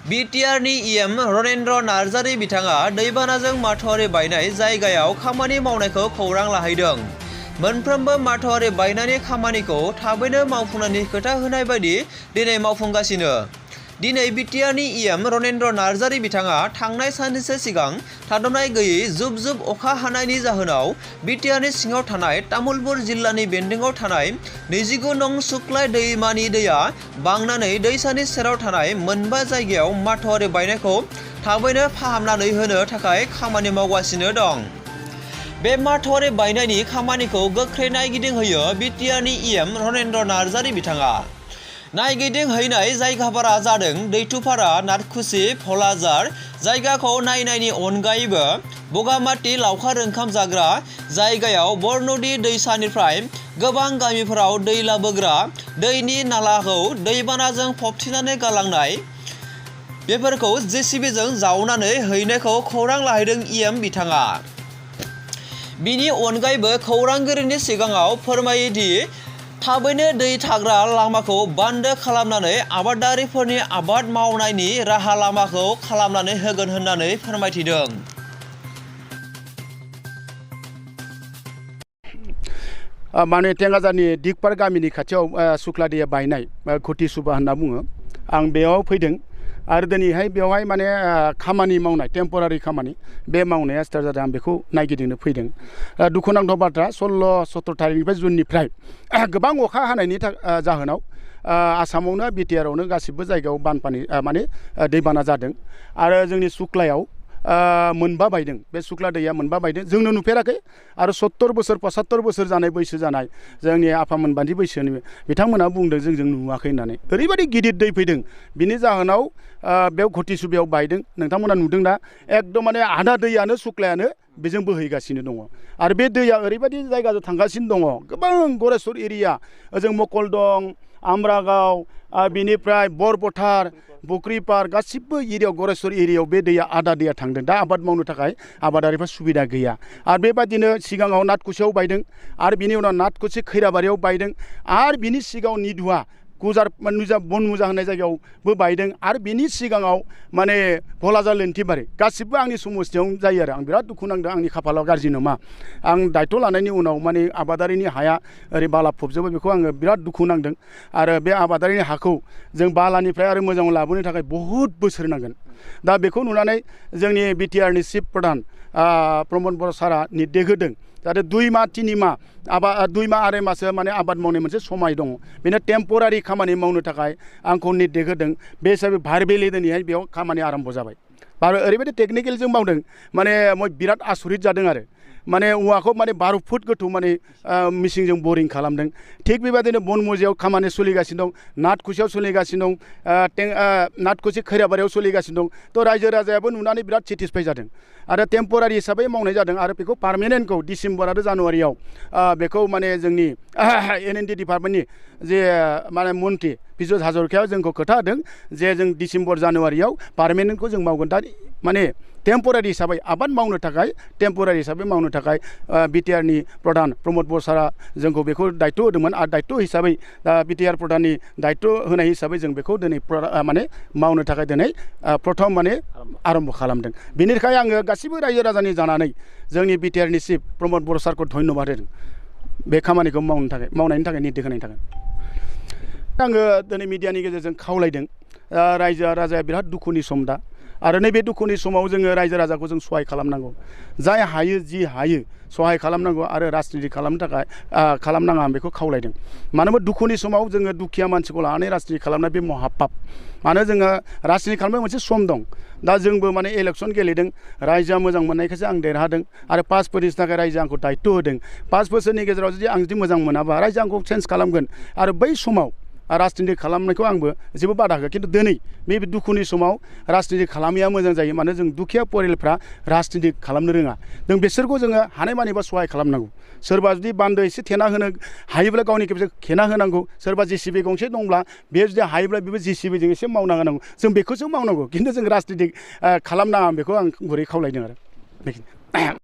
बिटिआरनि इएम रनेन्द्र नार्जारी बिथाङा दैबानाजों माथावरि बायनाय जायगायाव खामानि मावनायखौ खौरां लाहैदों। मोनफ्रोमबो माथावरि बायनायनि खामानिखौ थाबैनो मावफुंनायनि खोथा होनाय बायदि दिनै मावफुंगासिनो। दिनै बिटिआरनि इएम रनेन्द्र नार्जारी बिथाङा थांनाय साननैसो सिगां थाद'नाय गैयै जुब जुब अखा हानायनि जाहोनाव बिटिआरनि सिङाव थानाय तामुलपुर जिल्लानि बेन्दोंआव थानाय 29 नं सुक्लाय दैमानि दैया बांनानै दैसानि सेराव थानाय मोनबा जायगायाव माथावरि बायनायखौ थाबैनो फाहामनानै होनो थाखाय खामानि मावगासिनो दं। बे माथावरि बायनायनि खामानिखौ गोख्रै नायगिदिंहोयो बिटिआरनि इएम रनेन्द्र नार्जारी बिथाङा। नायगिदिंहैनाय जायगाफोरा जादों दैथुपारा, नाथकुसि, भलाजार। जायगाखौ नायनायनि अनगायैबो बगामाटी लावखार ओंखाम जाग्रा जायगायाव बरनदि दैसानिफ्राय गोबां गामिफोराव दै लाबोग्रा दैनि नालाखौ दैबानाजों फबसिननानै गालांनाय बेफोरखौ जेसिबिजों जावनानै हैनायखौ खौरां लाहैदों इएम बिथाङा। बिनि अनगायैबो खौरांगिरिनि सिगाङाव फोरमायो दि थाबैनो दै थाग्रा लामाखौ बान्दो खालामनानै आबादारिफोरनि आबाद मावनायनि राहा लामाखौ खालामनानै होगोन होननानै फोरमायथिदों। माने टेंगाजारनि दिगपार गामिनि खाथियाव सुक्ला दैया बायनाय घटी सुबा होनना बुङो। आं बेयाव फैदों आरो दिनैहाय बेवहाय माने खामानि मावनाय टेम्परारि खामानि बे मावनाया स्टार्ट जादों। आं बेखौ नायगिदिंनो फैदों। दुखुनांथाव बाथ्रा 16-17 थारिखनिफ्राय जुननिफ्राय गोबां अखा हानायनि जाहोनाव आसामावनो बिटिआरआवनो गासिबो जायगायाव बानपानी माने दैबाना जादों आरो जोंनि सुक्लायाव मोनबा बायदों। बे सुक्ला दैया मोनबा बायदों। जोंनो नुफेराखै आरो 70 बोसोर 75 बोसोर जानाय बैसो जानाय जोंनि आफामोन बायदि बैसोनि बिथांमोना बुंदों जों नुवाखै होननानै। ओरैबायदि गिदिर दै फैदों। बिनि जाहोनाव बेयाव घटी सुबायाव बायदों। नोंथांमोना नुदों ना एकदम माने आधा दैयानो सुक्लायानो बेजों बोहैगासिनो दङ आरो बे दैया ओरैबायदि जायगाजों थांगासिनो दङ। गोबां गरेस्वर एरिया ओजों मकल दं, आमरागाव, बिनिफ्राय बरपथार, बुख्रिपार गासिबो एरियायाव गरेस्वर एरियायाव बे दैया आधा दैया थांदों। दा आबाद मावनो थाखाय आबादारिफ्रा सुबिदा गैया आरो बेबादिनो सिगाङाव नाथकुसियाव बायदों आरो बिनि उनाव नाथकुसि खैराबारियाव बायदों आरो बिनि सिगाङाव निधुवा गुजार बनमुजा होननाय जायगायावबो बायदों आरो बिनि सिगाङाव माने भलाजार लेन्टिबारि गासिबो आंनि समस्थियावनो जायो आरो आं बिराद दुखु नांदों। आंनि खाफालाव गाज्रि नङा। आं दायथ' लानायनि उनाव माने आबादारिनि हाया ओरै बाला फबजोबो बेखौ आङो बिराद दुखु नांदों आरो बे आबादारिनि हाखौ जों बालानिफ्राय आरो मोजाङाव लाबोनो थाखाय बहुद बोसोर नांगोन। दा बेखौ नुनानै जोंनि बिटिआरनि चिफ प्रधान प्रमद बर' सारा निर्देश होदों जाहाथे 2 माह 3 माह आबाद 2 माह 2.5 मासो माने आबाद मावनाय मोनसे समाय दङ। बेनो टेम्परारि खामानि मावनो थाखाय आंखौ निर्देश होदों। बे हिसाबै भारबेलि दिनैहाय बेयाव खामानि आरम्भ जाबाय। आरो ओरैबायदि टेकनिकेलजों मावदों माने बिराद आसरित जादों आरो माने औवाखौ माने 12 फुट गोथौ माने मिसिनजों बरिं खालामदों। थिग बेबायदिनो बनमुजियाव खामानि सोलिगासिनो दं, नाथकुसियाव सोलिगासिनो दं, नाथकुसि खैराबारियाव सोलिगासिनो दं। थ' रायजो राजायाबो नुनानै बिराद सेटिसफाइ जादों आरो टेम्परारि हिसाबै मावनाय जादों आरो बेखौ पार्मानेन्टखौ डिसेम्बर आरो जानुवारियाव बेखौ माने जोंनि NND डिपार्टमेन्टनि जे माने मन्त्रि बिजय हाजरिकाया जोंखौ खोथा होदों जे जों डिसेम्बर जानुवारियाव पार्मानेन्टखौ जों मावगोन। दा माने टेम्परारि हिसाबै आबाद मावनो थाखाय टेम्परारि हिसाबै मावनो थाखाय बिटिआरनि प्रधान प्रमद बर' सारा जोंखौ बेखौ दायथ' होदोंमोन आरो दायथ' हिसाबै दा बिटिआर प्रधाननि दायथ' होनाय हिसाबै जों बेखौ दिनै माने मावनो थाखाय दिनै प्रथम माने आरम्भ खालामदों। बेनिखाय आङो गासिबो रायजो राजानि जानानै जोंनि बिटिआरनि चिफ प्रमद बर' सारखौ धन्यबाद होदों बे खामानिखौ मावनायनि थाखाय निर्देश होनायनि थाखाय। आङो दिनै मिडियानि गेजेरजों खावलायदों रायजो राजाया बिराद दुखुनि सम दा आरो नैबे दुखुनि समाव जोङो रायजो राजाखौ जों सहाय खालामनांगौ। जाय हायो जि हायो सहाय खालामनांगौ आरो राजनिति खालामनो थाखाय खालामनाङा आं बेखौ खावलायदों। मानो होनबा दुखुनि समाव जोङो दुखिया मानसिखौ लानानै राजनिति खालामनाय बे महापाप। मानो जोङो राजनिति खालामनाय मोनसे सम दं। दा जोंबो माने इलेक्सन गेलेदों, रायजोआ मोजां मोननायखायसो आं देरहादों आरो 5 बोसोरनि थाखाय रायजोआ आंखौ दायथ' होदों। 5 बोसोरनि गेजेराव जुदि मोजां मोनाबा रायजोआ आंखौ चेन्ज खालामगोन आरो बै समाव राजनिति खालामनायखौ आंबो जेबो बादा होआ। खिन्थु दिनै बे दुखुनि समाव राजनिति खालामैया मोजां जायो। मानो जों दुखिया परियालफ्रा राजनिति खालामनो रोङा। जों बिसोरखौ जोङो हानायमानिबा सहाय खालामनांगौ। सोरबा जुदि बान्दो एसे थेना होनो हायोब्ला गावनि खेबसे थेना होनांगौ। सोरबा जेसिबि गंसे दंब्ला बे जुदि हायोब्ला बेबो जेसिबिजों एसे मावना होनांगौ। जों बेखौसो मावनांगौ। खिन्थु जों राजनिति खालामनाङा बेखौ आं गुरै खावलायदों आरो।